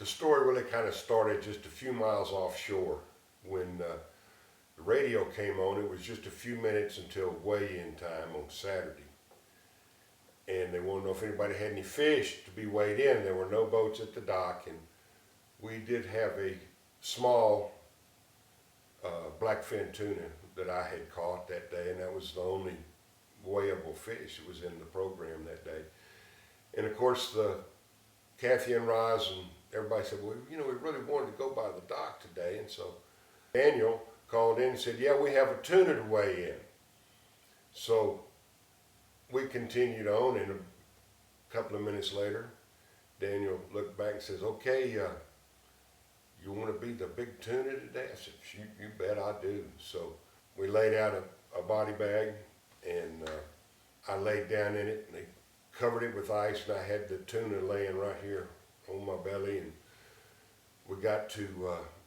the story really kind of started just a few miles offshore when the radio came on. It was just a few minutes until weigh-in time on Saturday. And they wanted to know if anybody had any fish to be weighed in. There were no boats at the dock, and we did have a small blackfin tuna that I had caught that day, and that was the only weighable fish that was in the program that day. And of course, Kathy and Roz and everybody said, well, you know, we really wanted to go by the dock today. And so Daniel called in and said, yeah, we have a tuna to weigh in. So we continued on, and a couple of minutes later, Daniel looked back and says, okay, you want to be the big tuna today? I said, you bet I do. So we laid out a body bag, and I laid down in it, and they covered it with ice, and I had the tuna laying right here on my belly. And we got to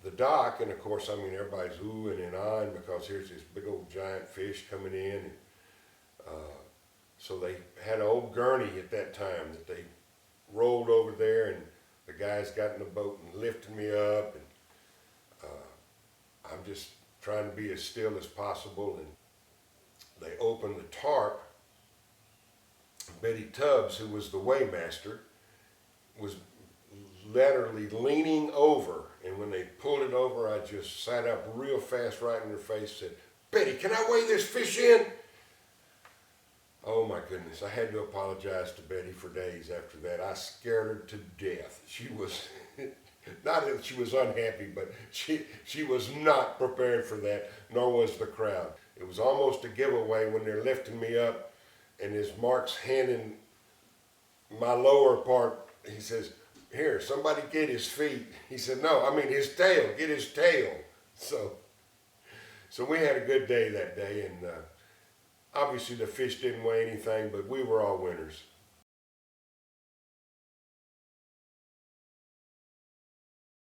the dock, and of course, I mean, everybody's oohing and ahhing because here's this big old giant fish coming in. And so they had an old gurney at that time that they rolled over there, and the guys got in the boat and lifted me up, and I'm just trying to be as still as possible. And they opened the tarp. Betty Tubbs, who was the weighmaster, was literally leaning over, and when they pulled it over, I just sat up real fast right in her face and said, Betty, can I weigh this fish in? Oh my goodness, I had to apologize to Betty for days after that. I scared her to death. She was, not that she was unhappy, but she was not prepared for that, nor was the crowd. It was almost a giveaway when they're lifting me up, and as Mark's handing my lower part, he says, here, somebody get his feet. He said, no, I mean his tail, get his tail. So we had a good day that day, and obviously the fish didn't weigh anything, but we were all winners.